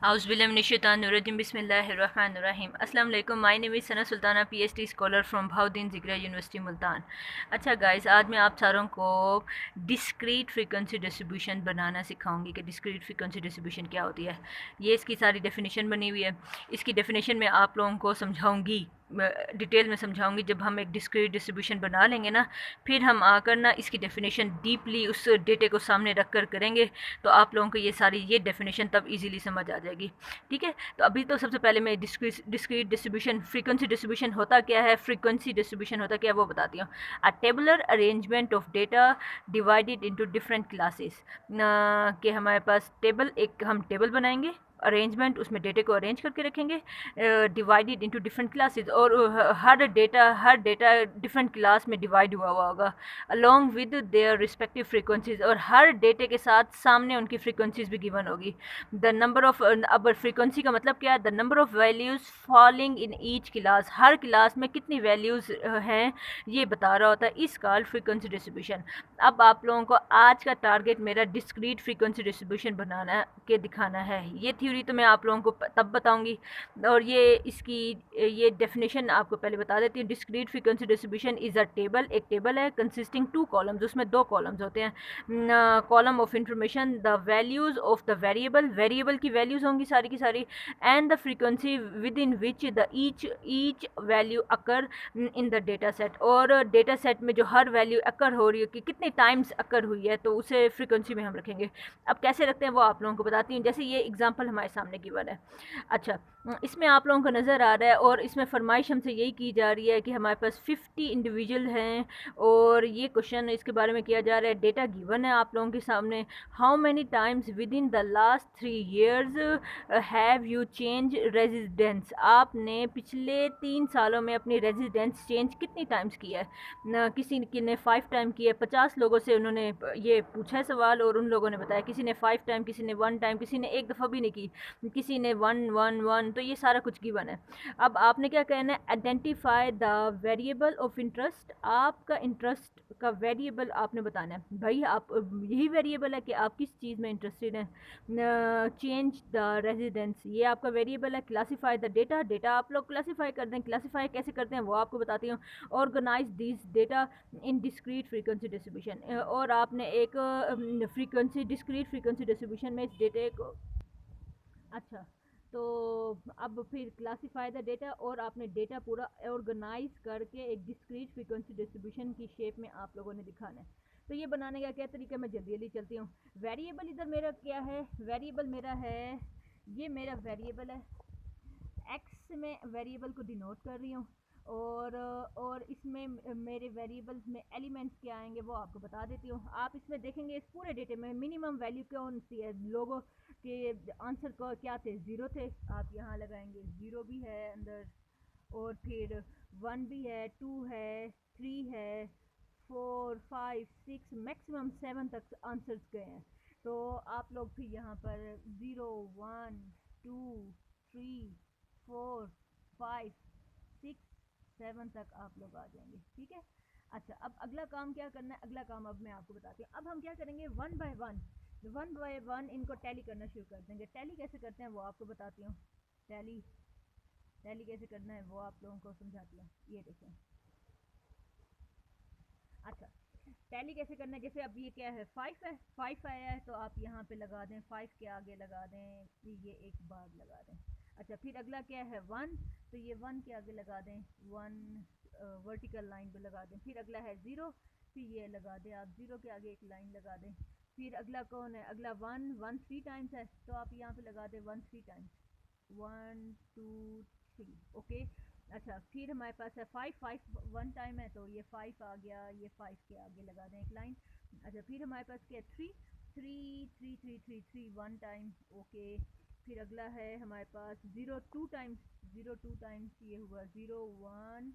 Auzubillahiminash-shaytanir-rajim. Bismillahir-rahmanir-rahim. Assalamu alaikum. My name is Sana Sultana, PhD scholar from Bahauddin Zigra University, Multan. अच्छा guys, आज मैं आप सारों को डिस्क्रीट फ्रीक्वेंसी डिस्ट्रीब्यूशन बनाना सिखाऊंगी कि डिस्क्रीट फ्रीक्वेंसी डिस्ट्रीब्यूशन क्या होती है। ये इसकी सारी डेफिनेशन बनी हुई है। इसकी डेफिनेशन मैं आप लोगों को समझाऊंगी, डिटेल में समझाऊंगी। जब हम एक डिस्क्रीट डिस्ट्रीब्यूशन बना लेंगे ना, फिर हम आकर ना इसकी डेफिनेशन डीपली उस डेटे को सामने रख कर करेंगे, तो आप लोगों को ये डेफिनेशन तब इजीली समझ आ जाएगी। ठीक है, तो अभी तो सबसे पहले मैं डिस्क्रीट डिस्ट्रीब्यूशन, फ्रीक्वेंसी डिस्ट्रीब्यूशन होता क्या है, फ्रीक्वेंसी डिस्ट्रीब्यूशन होता क्या है वो बताती हूँ। अ tabular arrangement of data divided into different classes, कि हमारे पास टेबल, एक हम टेबल बनाएंगे, अरेंजमेंट, उसमें डेटे को अरेंज करके रखेंगे, डिवाइडेड इनटू डिफरेंट क्लासेस, और हर डेटा डिफरेंट क्लास में डिवाइड हुआ हुआ होगा along with their respective frequencies, और हर डेटे के साथ सामने उनकी फ्रीक्वेंसीज भी गिवन होगी। द नंबर ऑफ, अब फ्रीक्वेंसी का मतलब क्या है, the number of values falling in each class, her class में कितनी वैल्यूज़ हैं ये बता रहा होता है। इस कॉल्ड फ्रीक्वेंसी डिस्ट्रीब्यूशन। अब आप लोगों को आज का टारगेट मेरा डिस्क्रीट फ्रीक्वेंसी डिस्ट्रीब्यूशन बनाना के दिखाना है। ये थ्योरी तो मैं आप लोगों को तब बताऊंगी, और ये डेफिनेशन आपको पहले बता देती हूँ। Discrete frequency distribution is a table, एक टेबल है कंसिस्टिंग टू कॉलम्स, उसमें दो कॉलम्स होते हैं। Column of information, the values of the variable की वैल्यूज़ होंगी सारी की सारी, and the frequency with in which the each value occur in the data set, और डेटा सेट में जो हर वैल्यू अकर हो रही है कि कितने टाइम्स अकर हुई है, तो उसे फ्रीक्वेंसी में हम रखेंगे। अब कैसे रखते हैं वो आप लोगों को बताती हूँ। जैसे ये एग्जांपल हमारे सामने गिवन है। अच्छा, इसमें आप लोगों को नज़र आ रहा है, और इसमें फरमाइश हमसे यही की जा रही है कि हमारे पास 50 इंडिविजुअल हैं, और ये क्वेश्चन इसके बारे में किया जा रहा है। डेटा गिवन है आप लोगों के सामने। How many times with in the last 3 years have you change residence, आपने पिछले 3 सालों में अपनी रेजिडेंस चेंज कितनी टाइम्स किया है। किसी ने 5 टाइम किया है। 50 लोगों से उन्होंने ये पूछा है सवाल, और उन लोगों ने बताया किसी ने 5 टाइम, किसी ने 1 टाइम, किसी ने एक दफ़ा भी नहीं की, किसी ने 1 1 1। तो ये सारा कुछ गिवन है। अब आपने क्या कहना है, identify the variable of interest, आपका इंटरेस्ट का वेरिएबल आपने बताना है। भाई आप, यही वेरिएबल है कि आप किस चीज़ में इंटरेस्टेड हैं। चेंज द रेजिडेंस, ये आपका वेरिएबल है। क्लासीफाई द डेटा, डेटा आप लोग क्लासीफाई कर दें। क्लासीफाई कैसे करते हैं वो आपको बताती हूँ। Organize this data in discrete frequency distribution, और आपने एक डिस्क्रीट फ्रीक्वेंसी डिस्ट्रीब्यूशन में इस डेटे को, अच्छा, तो अब फिर क्लासीफाई द डेटा, और आपने डेटा पूरा ऑर्गेनाइज करके एक डिस्क्रीट फ्रीक्वेंसी डिस्ट्रीब्यूशन की शेप में आप लोगों ने दिखाना है। तो ये बनाने का क्या तरीका, मैं जल्दी जल्दी चलती हूँ। वेरिएबल इधर मेरा क्या है, वेरिएबल मेरा है, ये मेरा वेरिएबल है, एक्स में वेरिएबल को डिनोट कर रही हूँ, और इसमें मेरे वेरिएबल्स में एलिमेंट्स क्या आएंगे वो आपको बता देती हूँ। आप इसमें देखेंगे इस पूरे डेटे में मिनिमम वैल्यू कौन सी है, लोगों के आंसर को क्या थे, ज़ीरो थे, आप यहाँ लगाएंगे ज़ीरो भी है अंदर, और फिर 1 भी है, 2 है, 3 है, 4 5 6, मैक्सिमम 7 तक आंसर्स गए हैं। तो आप लोग फिर यहाँ पर 0 1 2 3 4 5 6 7 तक आप लोग आ जाएंगे। ठीक है। अच्छा, अब अगला काम क्या करना है, अगला काम अब मैं आपको बताती हूँ। अब हम क्या करेंगे, वन बाय वन इनको टैली करना शुरू कर देंगे। टैली कैसे करते हैं वो आपको बताती हूँ। टैली टैली कैसे करना है वो आप लोगों को समझाती हूँ। ये देखें, अच्छा, टैली कैसे करना है। जैसे अब ये क्या है, 5 है, 5 आया है, तो आप यहाँ पे लगा दें, 5 के आगे लगा दें, फिर ये एक बार लगा दें। अच्छा, फिर अगला क्या है, 1, तो ये 1 के आगे लगा दें, 1 वर्टिकल लाइन पे लगा दें। फिर अगला है 0, फिर ये लगा दें आप, 0 के आगे एक लाइन लगा दें। फिर अगला कौन है, अगला 1, 1 3 टाइम्स है, तो आप यहाँ पे लगा दें 1 3 टाइम्स, 1 2 3। ओके। अच्छा, फिर हमारे पास है 5, 5 1 टाइम है, तो ये 5 आ गया, ये 5 के आगे लगा दें एक लाइन। अच्छा, फिर हमारे पास क्या है, 3 3 3 3 3 3 1 टाइम। ओके। फिर अगला है हमारे पास 0 2 टाइम्स, 0 2 टाइम्स, ये हुआ 0 1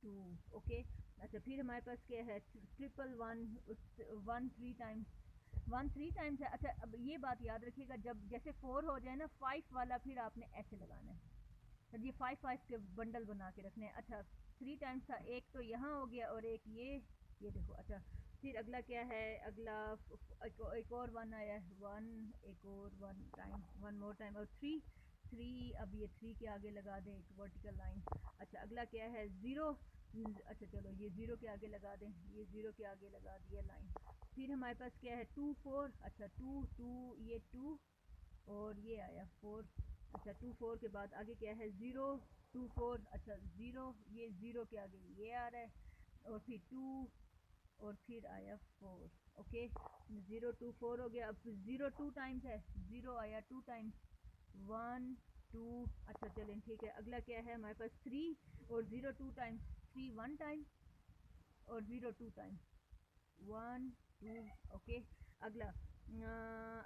2। ओके। अच्छा, फिर हमारे पास क्या है, ट्रिपल 1 1 3 टाइम्स, 1 3 टाइम्स है। अच्छा, अब ये बात याद रखिएगा, जब जैसे 4 हो जाए ना, 5 वाला फिर आपने ऐसे लगाना है, तो ये 5 5 के बंडल बना के रखने हैं। अच्छा, 3 टाइम्स था, एक तो यहाँ हो गया और एक ये देखो। अच्छा, फिर अगला क्या है, अगला एक और वन आया है, वन, एक और one time, one more time, और थ्री, थ्री, अब ये थ्री के आगे लगा दें एक वर्टिकल लाइन। अच्छा अगला क्या है, ज़ीरो। अच्छा चलो ये ज़ीरो के आगे लगा दें, ये ज़ीरो के आगे लगा दिया लाइन। फिर हमारे पास क्या है, टू फोर, अच्छा टू टू, ये टू और ये आया फोर। अच्छा टू फोर के बाद आगे क्या है, ज़ीरो टू फोर, अच्छा ज़ीरो, ये ज़ीरो के आगे ये आ रहा है, और फिर टू, और फिर आया four. Okay, zero two four हो गया। अब ज़ीरो टू टाइम्स है, ज़ीरो आया टू टाइम्स, वन टू। अच्छा चलें ठीक है, अगला क्या है हमारे पास, थ्री, और zero two times, three one time और zero two times, one two. Okay, अगला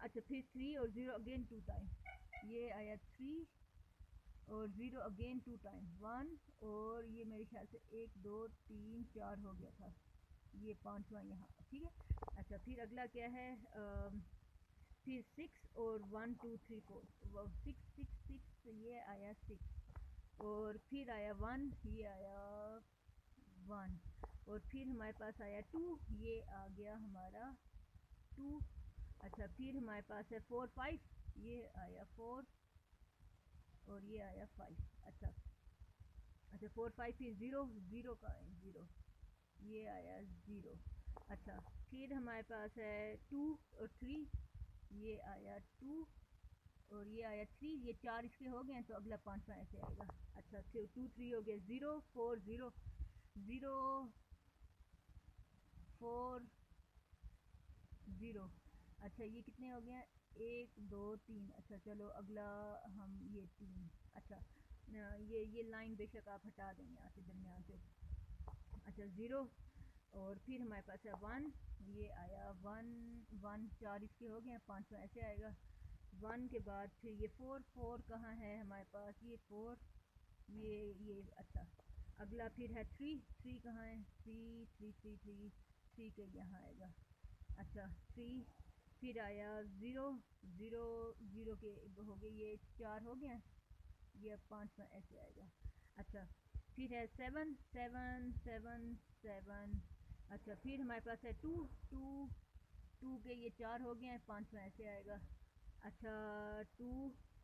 अच्छा फिर थ्री और ज़ीरो अगेन टू टाइम, ये आया थ्री और zero again two time, one, और ये मेरे ख्याल से एक दो तीन चार हो गया था, ये पांचवा यहाँ, ठीक है। अच्छा फिर अगला क्या है, फिर सिक्स और one two three four, six six six, ये आया सिक्स, और फिर आया वन, ये आया वन, और फिर हमारे पास आया टू, ये आ गया हमारा टू। अच्छा फिर हमारे पास है फोर फाइव, ये आया फोर और ये आया फाइव। अच्छा, अच्छा फोर फाइव, फिर ज़ीरो, ज़ीरो का है ज़ीरो, ये आया ज़ीरो। अच्छा फिर हमारे पास है टू और थ्री, ये आया टू और ये आया थ्री, ये चार इसके हो गए हैं, तो अगला पांचवा ऐसे आएगा। अच्छा फिर टू थ्री हो गया, zero four zero, zero four zero. अच्छा ये कितने हो गए हैं, एक दो तीन। अच्छा चलो अगला हम ये तीन। अच्छा ये लाइन बेशक आप हटा दें यहाँ से दरमियान से। अच्छा ज़ीरो, और फिर हमारे पास है वन, ये आया वन, वन चार इसके हो गए हैं, पाँचवा ऐसे आएगा। वन के बाद फिर ये फोर, फोर कहाँ है हमारे पास, ये फोर, ये अच्छा अगला फिर है थ्री, थ्री कहाँ है, three three three three, three के यहाँ आएगा। अच्छा थ्री, फिर आया ज़ीरो, ज़ीरो, ज़ीरो के हो गए, ये चार हो गया, ये अब पाँचवा ऐसे आएगा। अच्छा फिर है सेवन, सेवन सेवन सेवन। अच्छा फिर हमारे पास है टू, टू, टू के ये चार हो गए हैं, पाँचवा ऐसे आएगा। अच्छा टू,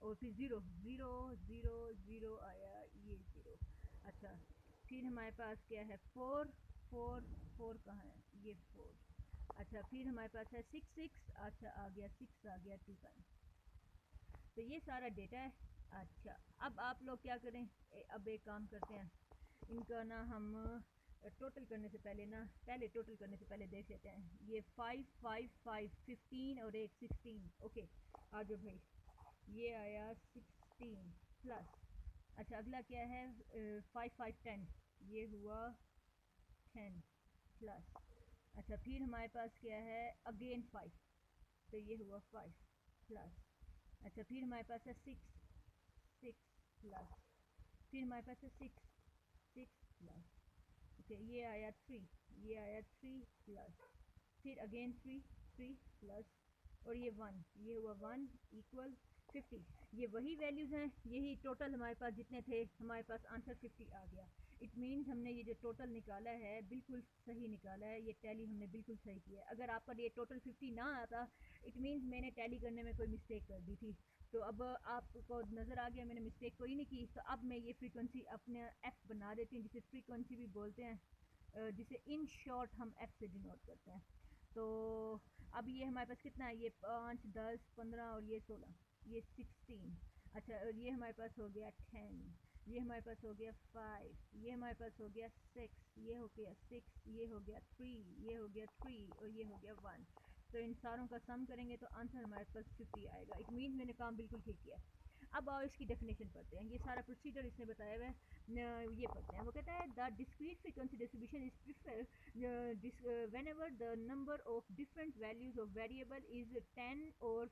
और फिर ज़ीरो, ज़ीरो ज़ीरो ज़ीरो आया, ये ज़ीरो। अच्छा फिर हमारे पास क्या है, फोर, फोर, फोर कहाँ है, ये फोर। अच्छा फिर हमारे पास है सिक्स, सिक्स, अच्छा आ गया सिक्स, आ गया टू टाइम। तो ये सारा डेटा है। अच्छा अब आप लोग क्या करें, अब एक काम करते हैं, इनका ना हम टोटल करने से पहले ना, पहले टोटल करने से पहले देख लेते हैं। ये फाइव फाइव फाइव, फिफ्टीन और एक सिक्सटीन। ओके आ जाओ भाई, ये आया सिक्सटीन प्लस। अच्छा अगला क्या है, फाइव फाइव टेन, ये हुआ टेन प्लस। अच्छा फिर हमारे पास क्या है, अगेन फाइव, तो ये हुआ फाइव प्लस। अच्छा फिर हमारे पास है सिक्स, सिक्स प्लस, फिर हमारे पास है सिक्स, सिक्स प्लस। ओके ये आया थ्री, ये आया थ्री प्लस, फिर अगेन थ्री, थ्री प्लस, और ये वन, ये हुआ वन इक्वल 50। ये वही वैल्यूज़ हैं, यही टोटल हमारे पास जितने थे, हमारे पास आंसर 50 आ गया। इट मीन्स हमने ये जो टोटल निकाला है बिल्कुल सही निकाला है, ये टैली हमने बिल्कुल सही किया है। अगर आपका ये टोटल 50 ना आता, इट मीन्स मैंने टैली करने में कोई मिस्टेक कर दी थी। तो अब आपको नज़र आ गया मैंने मिस्टेक कोई नहीं की। तो अब मैं ये फ्रीक्वेंसी अपने एफ बना देती हूँ, जिसे फ्रीक्वेंसी भी बोलते हैं, जिसे इन शॉर्ट हम एफ से डिनोट करते हैं। तो अब ये हमारे पास कितना है, ये पाँच, दस, पंद्रह और ये सोलह, ये सिक्सटीन। अच्छा और ये हमारे पास हो गया टेन, ये हमारे पास हो गया फाइव, ये हमारे पास हो गया सिक्स, ये हो गया सिक्स, ये हो गया थ्री, ये हो गया थ्री और ये हो गया वन। तो इन सारों का सम करेंगे तो आंसर हमारे पास 50 आएगा। इट मीन्स मैंने काम बिल्कुल ठीक किया। अब आओ इसकी डेफिनेशन पढ़ते हैं, ये सारा प्रोसीजर इसने बताया हुआ है, ये पढ़ते हैं। वो कहता है the discrete frequency distribution is prefer whenever the number of different values of variable is 10 or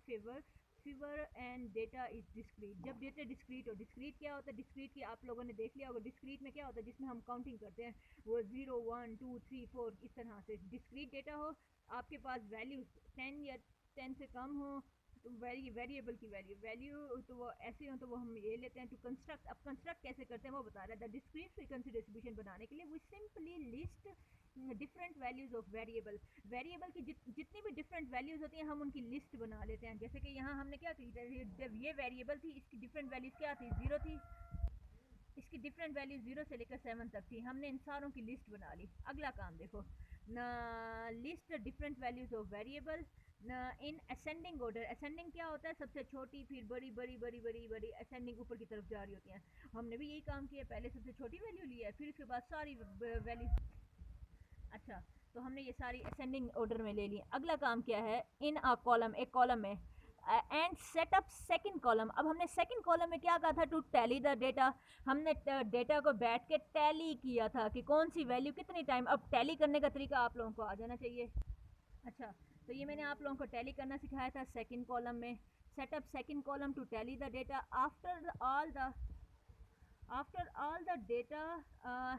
fewer and data is discrete। जब डेटा डिस्क्रीट हो, डिस्क्रीट क्या होता है, डिस्क्रीट की आप लोगों ने देख लिया होगा, डिस्क्रीट में क्या होता है, जिसमें हम काउंटिंग करते हैं, वो 0 1 2 3 4 इस तरह से डिस्क्रीट डेटा हो, आपके पास वैल्यूज 10 या 10 से कम हो, तो वेरिएबल की वैल्यू तो वो ऐसे हो, तो वो हम ये लेते हैं टू कंस्ट्रक्ट। अब कंस्ट्रक्ट कैसे करते हैं वो बता रहा है। द डिस्क्रीट फ्रीक्वेंसी डिस्ट्रीब्यूशन बनाने के लिए we simply list different values of variable. Variable की जितनी भी डिफरेंट वैल्यूज़ होती हैं हम उनकी लिस्ट बना लेते हैं। जैसे कि यहाँ हमने क्या की, जब ये वेरिएबल थी इसकी डिफरेंट वैल्यूज़ क्या थी, 0 थी, इसकी डिफरेंट वैल्यू 0 से लेकर 7 तक थी। हमने इन सारों की लिस्ट बना ली। अगला काम देखो, list different values of variable in ascending order. Ascending क्या होता है, सबसे छोटी फिर बड़ी बड़ी बड़ी बड़ी बड़ी असेंडिंग ऊपर की तरफ जा रही होती हैं। हमने भी यही काम किया, पहले सबसे छोटी वैल्यू लिया है फिर उसके बाद सारी वैल्यू। अच्छा, तो हमने ये सारी असेंडिंग ऑर्डर में ले ली। अगला काम क्या है, इन अ कॉलम, एक कॉलम में, and set up second column. अब हमने सेकंड कॉलम में क्या कहा था, टू टैली द डेटा। हमने डेटा को बैठ के टैली किया था कि कौन सी वैल्यू कितनी टाइम। अब टैली करने का तरीका आप लोगों को आ जाना चाहिए। अच्छा, तो ये मैंने आप लोगों को टैली करना सिखाया था सेकंड कॉलम में। Set up second column to tally the data after all the data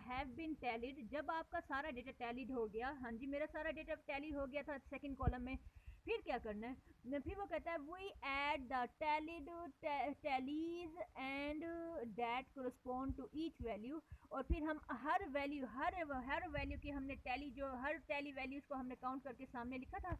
have been tallied. जब आपका सारा डेटा टैलीड हो गया, हाँ जी मेरा सारा डेटा टैली हो गया था सेकंड कॉलम में, फिर क्या करना है, फिर वो कहता है we add the tallied tallies and that correspond to each value. और फिर हम हर वैल्यू हर वैल्यू की हमने टैली, जो हर टैली वैल्यूज़ को हमने काउंट करके सामने लिखा था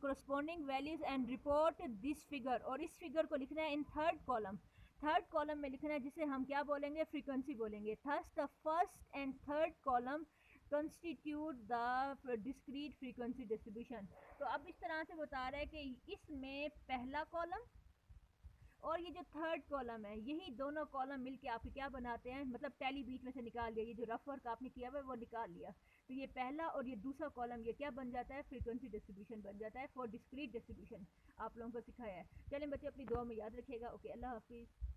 corresponding values and report this figure. और इस फिगर को लिखना है in third column. Third column में लिखना है जिसे हम क्या बोलेंगे, फ्रीक्वेंसी बोलेंगे। Thus the first and third column constitute the discrete frequency distribution. तो अब इस तरह से बता रहा है कि इसमें पहला कॉलम और ये जो थर्ड कॉलम है, यही दोनों कॉलम मिलके आपके क्या बनाते हैं, मतलब टैली बीच में से निकाल लिया, ये जो रफ वर्क आपने किया हुआ है वो निकाल लिया। तो ये पहला और ये दूसरा कॉलम ये क्या बन जाता है, फ्रीक्वेंसी डिस्ट्रीब्यूशन बन जाता है फॉर डिस्क्रीट डिस्ट्रीब्यूशन। आप लोगों को सिखाया है। चलें बच्चे, अपनी दुआ में याद रखिएगा। ओके, अल्लाह हाफिज़।